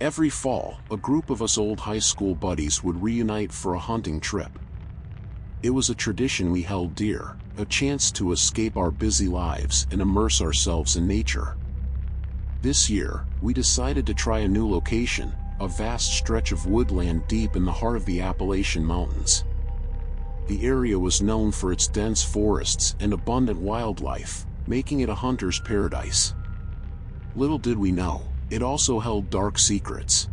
Every fall, a group of us old high school buddies would reunite for a hunting trip. It was a tradition we held dear, a chance to escape our busy lives and immerse ourselves in nature. This year, we decided to try a new location, a vast stretch of woodland deep in the heart of the Appalachian Mountains. The area was known for its dense forests and abundant wildlife, making it a hunter's paradise. Little did we know, it also held dark secrets.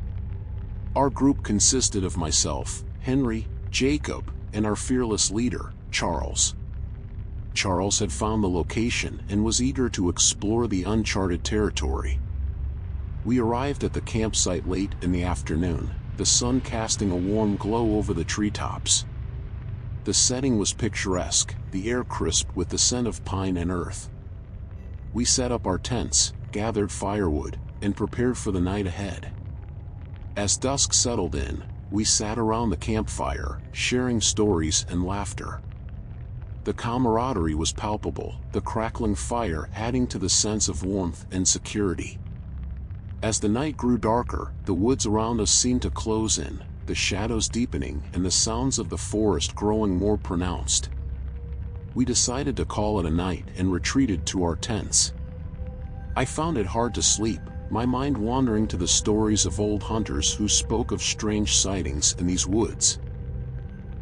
Our group consisted of myself, Henry, Jacob, and our fearless leader, Charles. Charles had found the location and was eager to explore the uncharted territory. We arrived at the campsite late in the afternoon, the sun casting a warm glow over the treetops. The setting was picturesque, the air crisp with the scent of pine and earth. We set up our tents, gathered firewood, and prepared for the night ahead. As dusk settled in, we sat around the campfire, sharing stories and laughter. The camaraderie was palpable, the crackling fire adding to the sense of warmth and security. As the night grew darker, the woods around us seemed to close in, the shadows deepening and the sounds of the forest growing more pronounced. We decided to call it a night and retreated to our tents. I found it hard to sleep, my mind wandering to the stories of old hunters who spoke of strange sightings in these woods.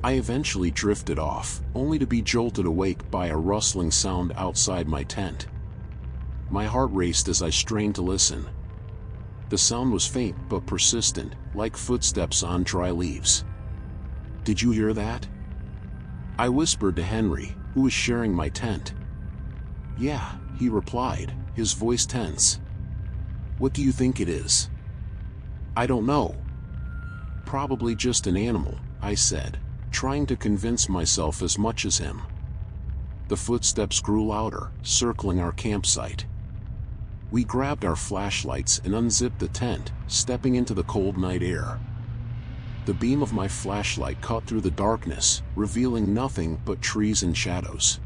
I eventually drifted off, only to be jolted awake by a rustling sound outside my tent. My heart raced as I strained to listen. The sound was faint but persistent, like footsteps on dry leaves. "Did you hear that?" I whispered to Henry, who was sharing my tent. "Yeah," he replied, his voice tense. "What do you think it is?" "I don't know." "Probably just an animal," I said, trying to convince myself as much as him. The footsteps grew louder, circling our campsite. We grabbed our flashlights and unzipped the tent, stepping into the cold night air. The beam of my flashlight cut through the darkness, revealing nothing but trees and shadows.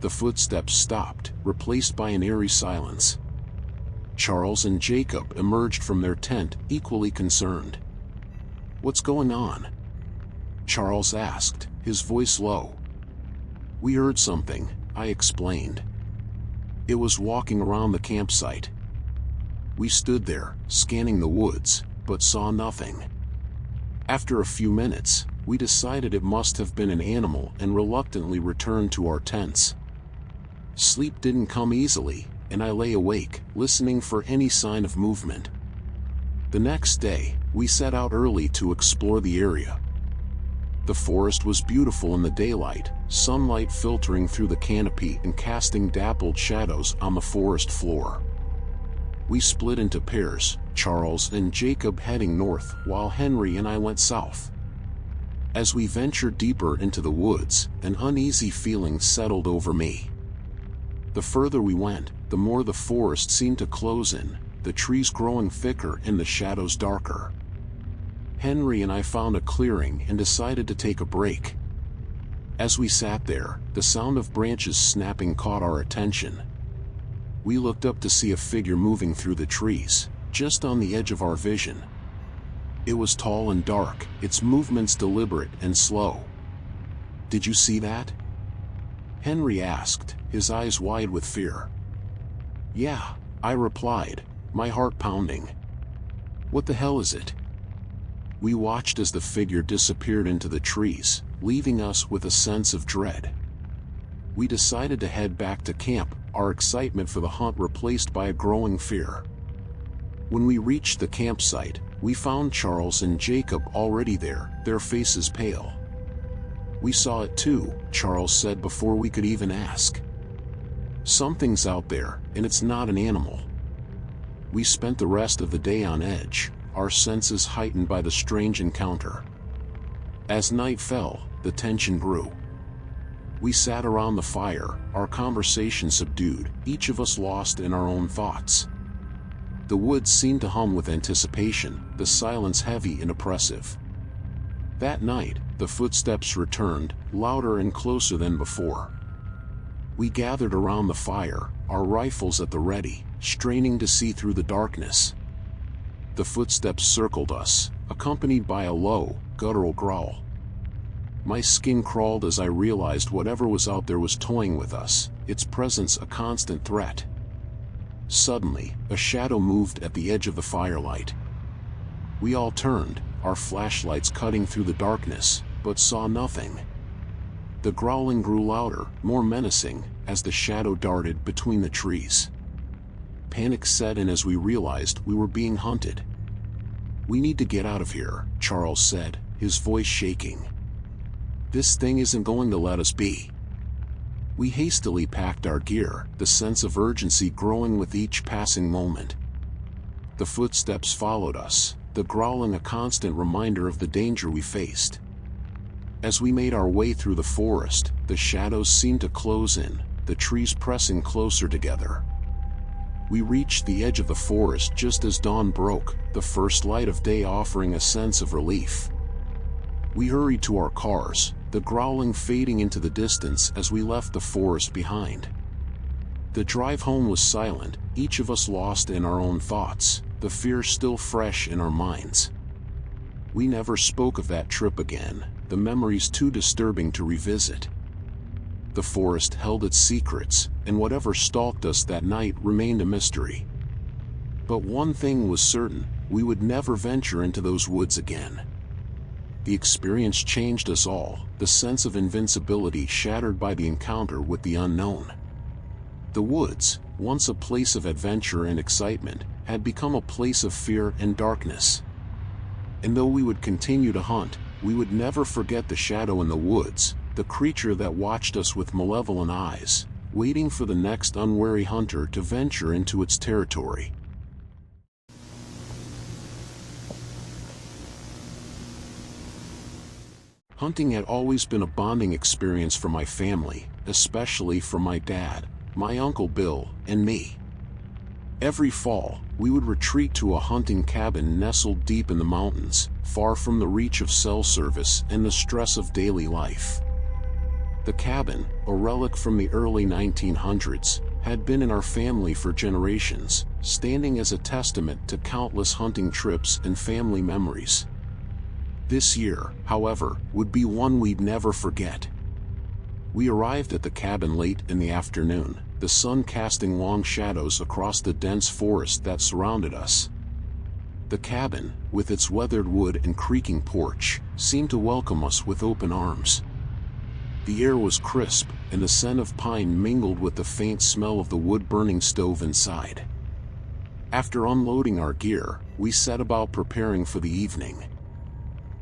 The footsteps stopped, replaced by an eerie silence. Charles and Jacob emerged from their tent, equally concerned. "What's going on?" Charles asked, his voice low. "We heard something," I explained. "It was walking around the campsite." We stood there, scanning the woods, but saw nothing. After a few minutes, we decided it must have been an animal and reluctantly returned to our tents. Sleep didn't come easily, and I lay awake, listening for any sign of movement. The next day, we set out early to explore the area. The forest was beautiful in the daylight, sunlight filtering through the canopy and casting dappled shadows on the forest floor. We split into pairs, Charles and Jacob heading north while Henry and I went south. As we ventured deeper into the woods, an uneasy feeling settled over me. The further we went, the more the forest seemed to close in, the trees growing thicker and the shadows darker. Henry and I found a clearing and decided to take a break. As we sat there, the sound of branches snapping caught our attention. We looked up to see a figure moving through the trees, just on the edge of our vision. It was tall and dark, its movements deliberate and slow. "Did you see that?" Henry asked, his eyes wide with fear. "Yeah," I replied, my heart pounding. "What the hell is it?" We watched as the figure disappeared into the trees, leaving us with a sense of dread. We decided to head back to camp, our excitement for the hunt replaced by a growing fear. When we reached the campsite, we found Charles and Jacob already there, their faces pale. "We saw it too," Charles said before we could even ask. "Something's out there, and it's not an animal." We spent the rest of the day on edge, our senses heightened by the strange encounter. As night fell, the tension grew. We sat around the fire, our conversation subdued, each of us lost in our own thoughts. The woods seemed to hum with anticipation, the silence heavy and oppressive. That night, the footsteps returned, louder and closer than before. We gathered around the fire, our rifles at the ready, straining to see through the darkness. The footsteps circled us, accompanied by a low, guttural growl. My skin crawled as I realized whatever was out there was toying with us, its presence a constant threat. Suddenly, a shadow moved at the edge of the firelight. We all turned, our flashlights cutting through the darkness, but saw nothing. The growling grew louder, more menacing, as the shadow darted between the trees. Panic set in as we realized we were being hunted. "We need to get out of here," Charles said, his voice shaking. "This thing isn't going to let us be." We hastily packed our gear, the sense of urgency growing with each passing moment. The footsteps followed us, the growling a constant reminder of the danger we faced. As we made our way through the forest, the shadows seemed to close in, the trees pressing closer together. We reached the edge of the forest just as dawn broke, the first light of day offering a sense of relief. We hurried to our cars, the growling fading into the distance as we left the forest behind. The drive home was silent, each of us lost in our own thoughts, the fear still fresh in our minds. We never spoke of that trip again, the memories too disturbing to revisit. The forest held its secrets, and whatever stalked us that night remained a mystery. But one thing was certain, we would never venture into those woods again. The experience changed us all, the sense of invincibility shattered by the encounter with the unknown. The woods, once a place of adventure and excitement, had become a place of fear and darkness. And though we would continue to hunt, we would never forget the shadow in the woods, the creature that watched us with malevolent eyes, waiting for the next unwary hunter to venture into its territory. Hunting had always been a bonding experience for my family, especially for my dad, my Uncle Bill, and me. Every fall, we would retreat to a hunting cabin nestled deep in the mountains, far from the reach of cell service and the stress of daily life. The cabin, a relic from the early 1900s, had been in our family for generations, standing as a testament to countless hunting trips and family memories. This year, however, would be one we'd never forget. We arrived at the cabin late in the afternoon, the sun casting long shadows across the dense forest that surrounded us. The cabin, with its weathered wood and creaking porch, seemed to welcome us with open arms. The air was crisp, and the scent of pine mingled with the faint smell of the wood-burning stove inside. After unloading our gear, we set about preparing for the evening.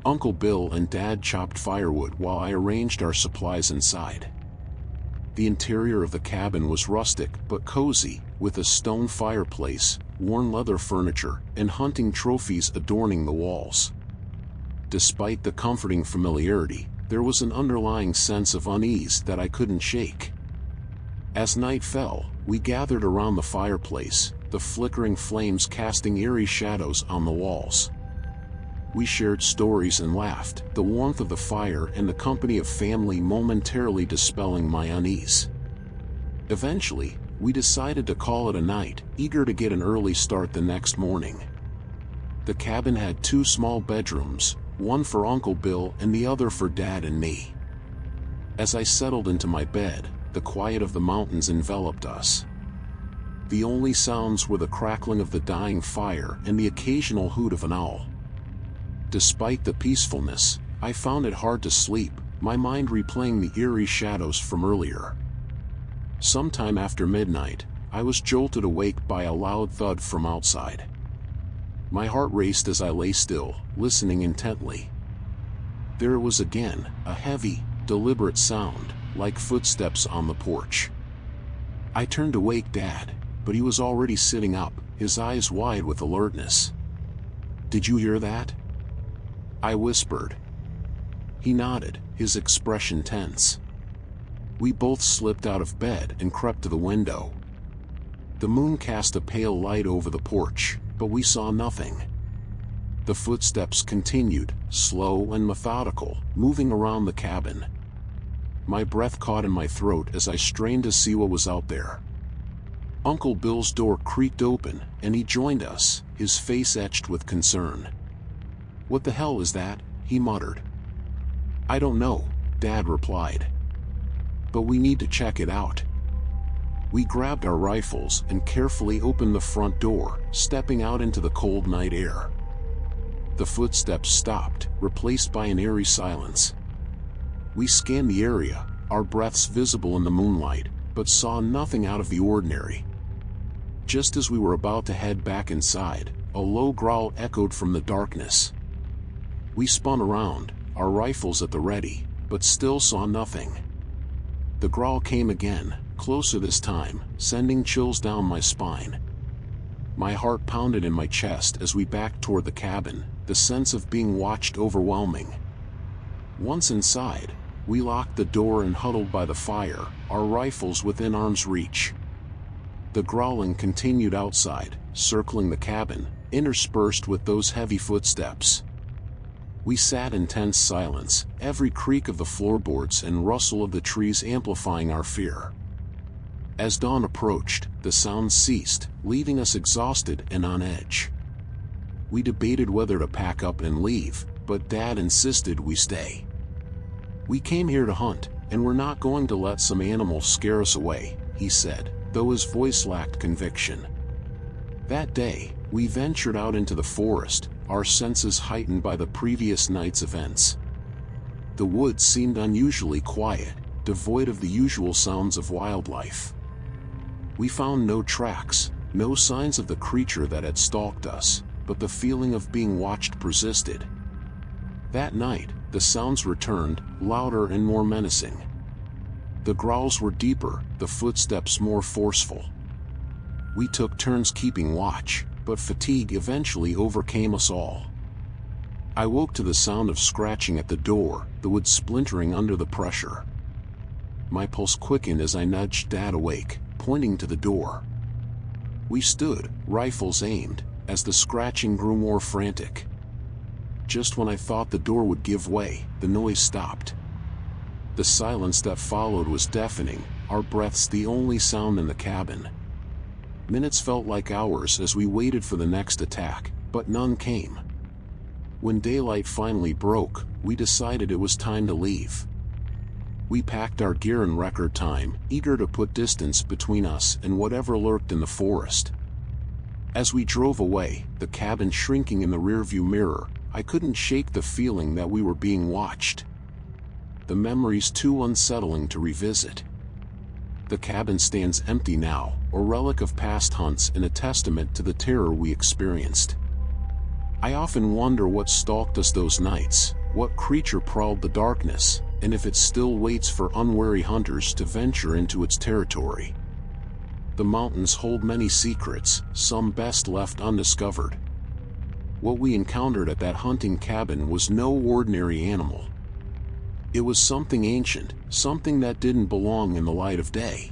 Uncle Bill and Dad chopped firewood while I arranged our supplies inside. The interior of the cabin was rustic but cozy, with a stone fireplace, worn leather furniture, and hunting trophies adorning the walls. Despite the comforting familiarity, there was an underlying sense of unease that I couldn't shake. As night fell, we gathered around the fireplace, the flickering flames casting eerie shadows on the walls. We shared stories and laughed, the warmth of the fire and the company of family momentarily dispelling my unease. Eventually, we decided to call it a night, eager to get an early start the next morning. The cabin had 2 small bedrooms, one for Uncle Bill and the other for Dad and me. As I settled into my bed, the quiet of the mountains enveloped us. The only sounds were the crackling of the dying fire and the occasional hoot of an owl. Despite the peacefulness, I found it hard to sleep, my mind replaying the eerie shadows from earlier. Sometime after midnight, I was jolted awake by a loud thud from outside. My heart raced as I lay still, listening intently. There it was again, a heavy, deliberate sound, like footsteps on the porch. I turned to wake Dad, but he was already sitting up, his eyes wide with alertness. "Did you hear that?" I whispered. He nodded, his expression tense. We both slipped out of bed and crept to the window. The moon cast a pale light over the porch, but we saw nothing. The footsteps continued, slow and methodical, moving around the cabin. My breath caught in my throat as I strained to see what was out there. Uncle Bill's door creaked open, and he joined us, his face etched with concern. "What the hell is that?" he muttered. "I don't know," Dad replied. "But we need to check it out." We grabbed our rifles and carefully opened the front door, stepping out into the cold night air. The footsteps stopped, replaced by an eerie silence. We scanned the area, our breaths visible in the moonlight, but saw nothing out of the ordinary. Just as we were about to head back inside, a low growl echoed from the darkness. We spun around, our rifles at the ready, but still saw nothing. The growl came again, closer this time, sending chills down my spine. My heart pounded in my chest as we backed toward the cabin, the sense of being watched overwhelming. Once inside, we locked the door and huddled by the fire, our rifles within arm's reach. The growling continued outside, circling the cabin, interspersed with those heavy footsteps. We sat in tense silence, every creak of the floorboards and rustle of the trees amplifying our fear. As dawn approached, the sounds ceased, leaving us exhausted and on edge. We debated whether to pack up and leave, but Dad insisted we stay. "We came here to hunt, and we're not going to let some animal scare us away," he said, though his voice lacked conviction. That day, we ventured out into the forest, our senses heightened by the previous night's events. The woods seemed unusually quiet, devoid of the usual sounds of wildlife. We found no tracks, no signs of the creature that had stalked us, but the feeling of being watched persisted. That night, the sounds returned, louder and more menacing. The growls were deeper, the footsteps more forceful. We took turns keeping watch, but fatigue eventually overcame us all. I woke to the sound of scratching at the door, the wood splintering under the pressure. My pulse quickened as I nudged Dad awake, pointing to the door. We stood, rifles aimed, as the scratching grew more frantic. Just when I thought the door would give way, the noise stopped. The silence that followed was deafening, our breaths the only sound in the cabin. Minutes felt like hours as we waited for the next attack, but none came. When daylight finally broke, we decided it was time to leave. We packed our gear in record time, eager to put distance between us and whatever lurked in the forest. As we drove away, the cabin shrinking in the rearview mirror, I couldn't shake the feeling that we were being watched. The memory's too unsettling to revisit. The cabin stands empty now, a relic of past hunts and a testament to the terror we experienced. I often wonder what stalked us those nights, what creature prowled the darkness, and if it still waits for unwary hunters to venture into its territory. The mountains hold many secrets, some best left undiscovered. What we encountered at that hunting cabin was no ordinary animal. It was something ancient, something that didn't belong in the light of day.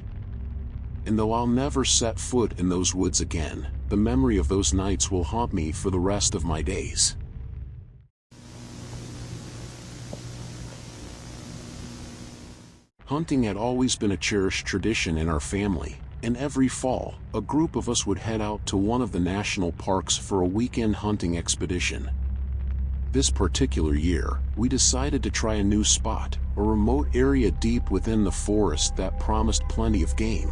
And though I'll never set foot in those woods again, the memory of those nights will haunt me for the rest of my days. Hunting had always been a cherished tradition in our family, and every fall, a group of us would head out to one of the national parks for a weekend hunting expedition. This particular year, we decided to try a new spot, a remote area deep within the forest that promised plenty of game.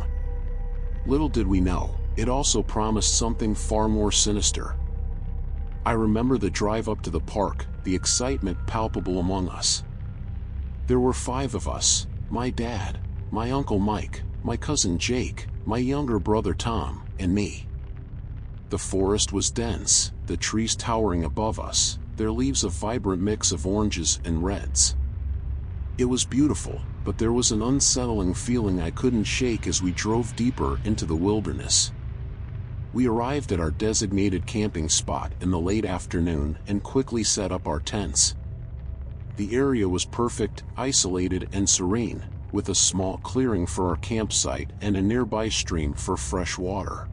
Little did we know, it also promised something far more sinister. I remember the drive up to the park, the excitement palpable among us. There were 5 of us, my dad, my uncle Mike, my cousin Jake, my younger brother Tom, and me. The forest was dense, the trees towering above us, their leaves a vibrant mix of oranges and reds. It was beautiful, but there was an unsettling feeling I couldn't shake as we drove deeper into the wilderness. We arrived at our designated camping spot in the late afternoon and quickly set up our tents. The area was perfect, isolated and serene, with a small clearing for our campsite and a nearby stream for fresh water.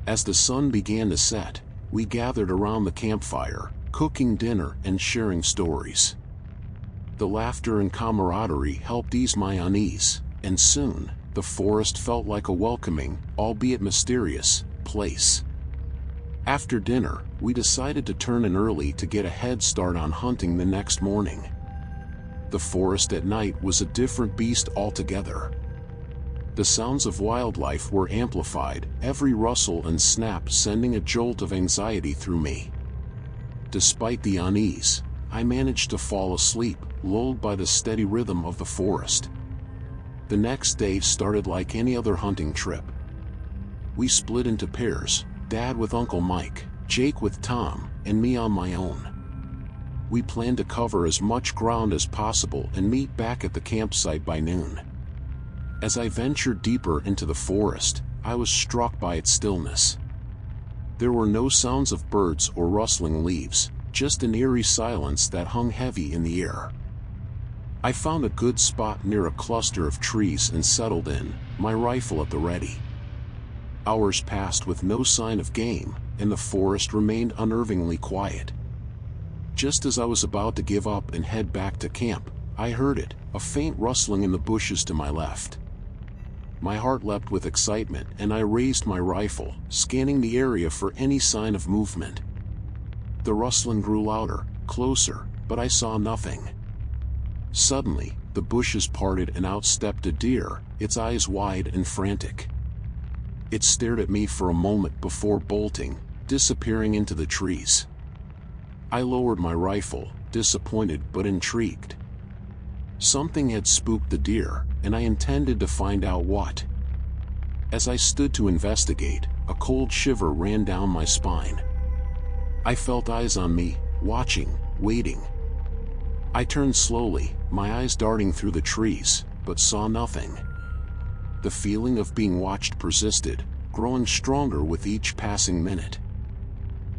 As the sun began to set, we gathered around the campfire, cooking dinner and sharing stories. The laughter and camaraderie helped ease my unease, and soon, the forest felt like a welcoming, albeit mysterious, place. After dinner, we decided to turn in early to get a head start on hunting the next morning. The forest at night was a different beast altogether. The sounds of wildlife were amplified, every rustle and snap sending a jolt of anxiety through me. Despite the unease, I managed to fall asleep, lulled by the steady rhythm of the forest. The next day started like any other hunting trip. We split into pairs, Dad with Uncle Mike, Jake with Tom, and me on my own. We planned to cover as much ground as possible and meet back at the campsite by noon. As I ventured deeper into the forest, I was struck by its stillness. There were no sounds of birds or rustling leaves, just an eerie silence that hung heavy in the air. I found a good spot near a cluster of trees and settled in, my rifle at the ready. Hours passed with no sign of game, and the forest remained unnervingly quiet. Just as I was about to give up and head back to camp, I heard it, a faint rustling in the bushes to my left. My heart leapt with excitement and I raised my rifle, scanning the area for any sign of movement. The rustling grew louder, closer, but I saw nothing. Suddenly, the bushes parted and out stepped a deer, its eyes wide and frantic. It stared at me for a moment before bolting, disappearing into the trees. I lowered my rifle, disappointed but intrigued. Something had spooked the deer, and I intended to find out what. As I stood to investigate, a cold shiver ran down my spine. I felt eyes on me, watching, waiting. I turned slowly, my eyes darting through the trees, but saw nothing. The feeling of being watched persisted, growing stronger with each passing minute.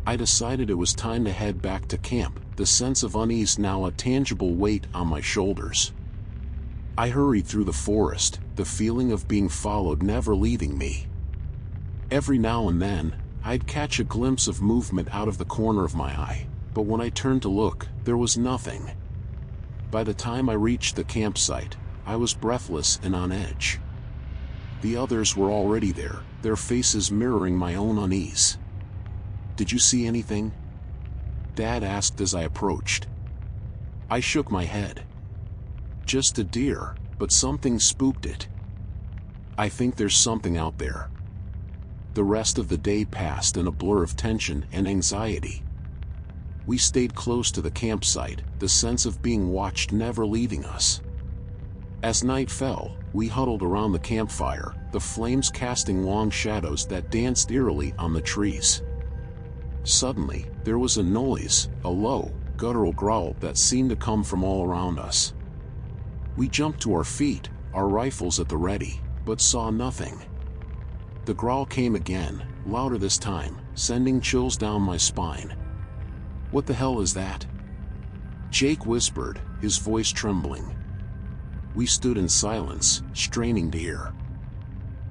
I decided it was time to head back to camp, the sense of unease now a tangible weight on my shoulders. I hurried through the forest, the feeling of being followed never leaving me. Every now and then, I'd catch a glimpse of movement out of the corner of my eye, but when I turned to look, there was nothing. By the time I reached the campsite, I was breathless and on edge. The others were already there, their faces mirroring my own unease. "Did you see anything?" Dad asked as I approached. I shook my head. "Just a deer, but something spooked it. I think there's something out there." The rest of the day passed in a blur of tension and anxiety. We stayed close to the campsite, the sense of being watched never leaving us. As night fell, we huddled around the campfire, the flames casting long shadows that danced eerily on the trees. Suddenly, there was a noise, a low, guttural growl that seemed to come from all around us. We jumped to our feet, our rifles at the ready, but saw nothing. The growl came again, louder this time, sending chills down my spine. "What the hell is that?" Jake whispered, his voice trembling. We stood in silence, straining to hear.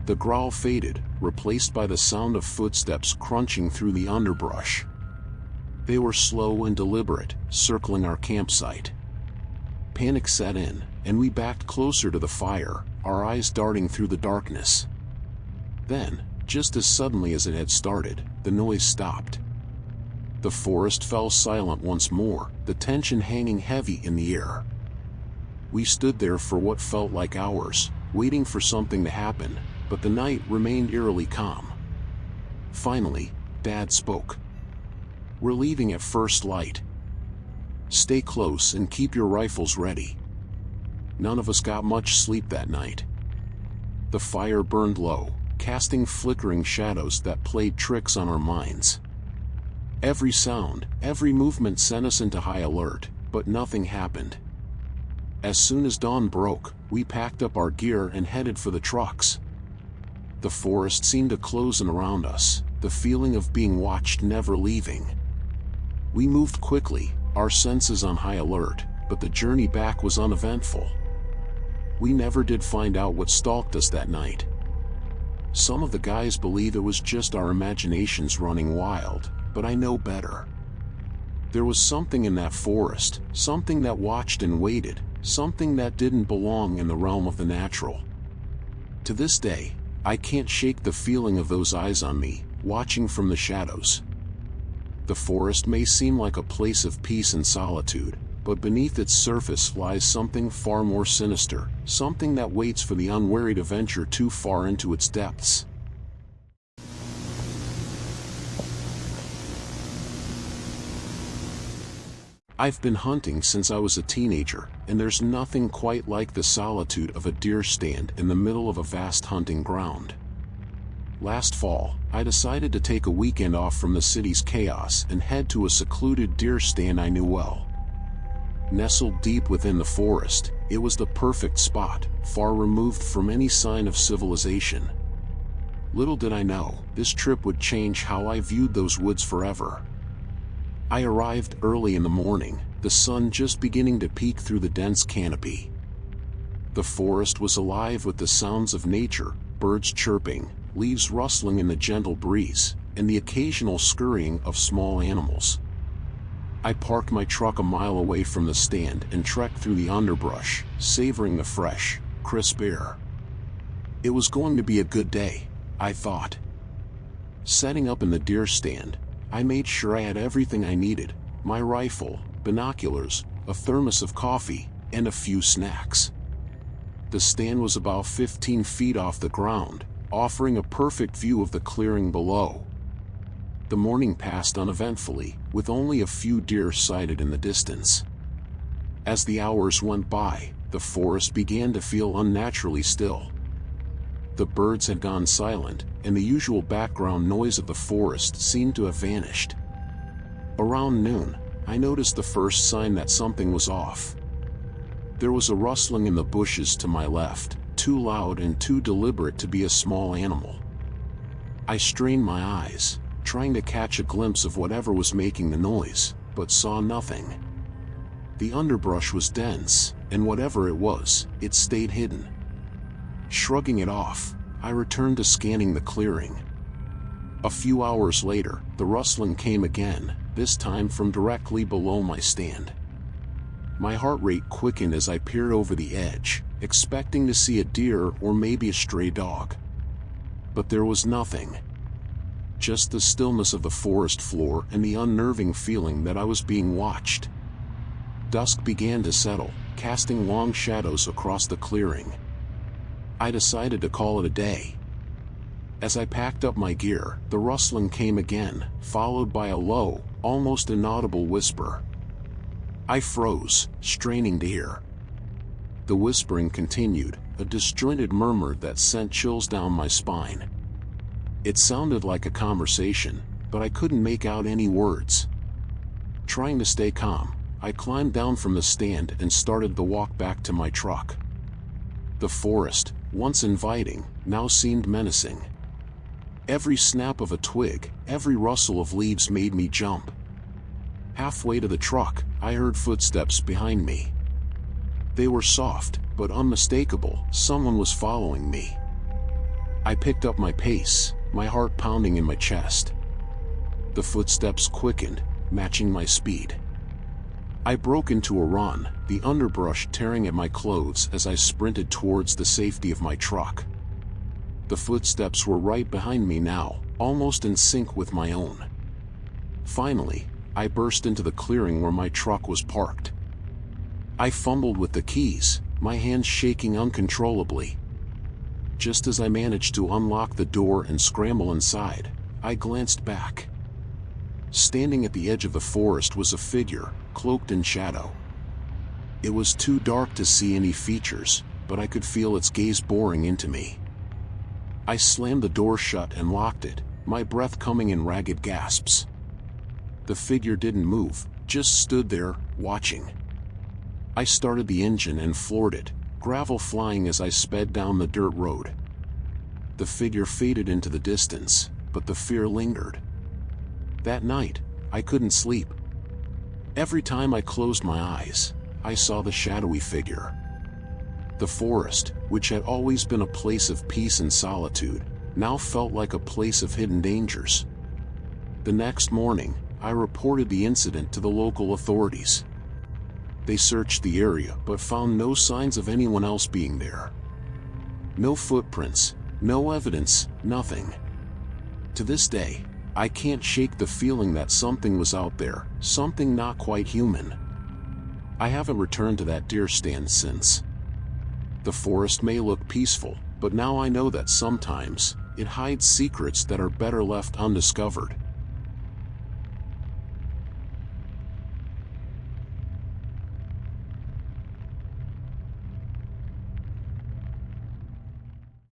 The growl faded, replaced by the sound of footsteps crunching through the underbrush. They were slow and deliberate, circling our campsite. Panic set in, and we backed closer to the fire, our eyes darting through the darkness. Then, just as suddenly as it had started, the noise stopped. The forest fell silent once more, the tension hanging heavy in the air. We stood there for what felt like hours, waiting for something to happen, but the night remained eerily calm. Finally, Dad spoke. "We're leaving at first light. Stay close and keep your rifles ready." None of us got much sleep that night. The fire burned low, casting flickering shadows that played tricks on our minds. Every sound, every movement sent us into high alert, but nothing happened. As soon as dawn broke, we packed up our gear and headed for the trucks. The forest seemed to close in around us, the feeling of being watched never leaving. We moved quickly, our senses on high alert, but the journey back was uneventful. We never did find out what stalked us that night. Some of the guys believe it was just our imaginations running wild, but I know better. There was something in that forest, something that watched and waited, something that didn't belong in the realm of the natural. To this day, I can't shake the feeling of those eyes on me, watching from the shadows. The forest may seem like a place of peace and solitude, but beneath its surface lies something far more sinister, something that waits for the unwary to venture too far into its depths. I've been hunting since I was a teenager, and there's nothing quite like the solitude of a deer stand in the middle of a vast hunting ground. Last fall, I decided to take a weekend off from the city's chaos and head to a secluded deer stand I knew well. Nestled deep within the forest, it was the perfect spot, far removed from any sign of civilization. Little did I know, this trip would change how I viewed those woods forever. I arrived early in the morning, the sun just beginning to peek through the dense canopy. The forest was alive with the sounds of nature, birds chirping, leaves rustling in the gentle breeze, and the occasional scurrying of small animals. I parked my truck a mile away from the stand and trekked through the underbrush, savoring the fresh, crisp air. It was going to be a good day, I thought. Setting up in the deer stand, I made sure I had everything I needed: my rifle, binoculars, a thermos of coffee, and a few snacks. The stand was about 15 feet off the ground, offering a perfect view of the clearing below. The morning passed uneventfully, with only a few deer sighted in the distance. As the hours went by, the forest began to feel unnaturally still. The birds had gone silent, and the usual background noise of the forest seemed to have vanished. Around noon, I noticed the first sign that something was off. There was a rustling in the bushes to my left, too loud and too deliberate to be a small animal. I strained my eyes, trying to catch a glimpse of whatever was making the noise, but saw nothing. The underbrush was dense, and whatever it was, it stayed hidden. Shrugging it off, I returned to scanning the clearing. A few hours later, the rustling came again, this time from directly below my stand. My heart rate quickened as I peered over the edge, expecting to see a deer or maybe a stray dog. But there was nothing. Just the stillness of the forest floor and the unnerving feeling that I was being watched. Dusk began to settle, casting long shadows across the clearing. I decided to call it a day. As I packed up my gear, the rustling came again, followed by a low, almost inaudible whisper. I froze, straining to hear. The whispering continued, a disjointed murmur that sent chills down my spine. It sounded like a conversation, but I couldn't make out any words. Trying to stay calm, I climbed down from the stand and started the walk back to my truck. The forest, once inviting, now seemed menacing. Every snap of a twig, every rustle of leaves made me jump. Halfway to the truck, I heard footsteps behind me. They were soft, but unmistakable. Someone was following me. I picked up my pace, my heart pounding in my chest. The footsteps quickened, matching my speed. I broke into a run, the underbrush tearing at my clothes as I sprinted towards the safety of my truck. The footsteps were right behind me now, almost in sync with my own. Finally, I burst into the clearing where my truck was parked. I fumbled with the keys, my hands shaking uncontrollably. Just as I managed to unlock the door and scramble inside, I glanced back. Standing at the edge of the forest was a figure, cloaked in shadow. It was too dark to see any features, but I could feel its gaze boring into me. I slammed the door shut and locked it, my breath coming in ragged gasps. The figure didn't move, just stood there, watching. I started the engine and floored it, gravel flying as I sped down the dirt road. The figure faded into the distance, but the fear lingered. That night, I couldn't sleep. Every time I closed my eyes, I saw the shadowy figure. The forest, which had always been a place of peace and solitude, now felt like a place of hidden dangers. The next morning, I reported the incident to the local authorities. They searched the area but found no signs of anyone else being there. No footprints, no evidence, nothing. To this day, I can't shake the feeling that something was out there, something not quite human. I haven't returned to that deer stand since. The forest may look peaceful, but now I know that sometimes it hides secrets that are better left undiscovered.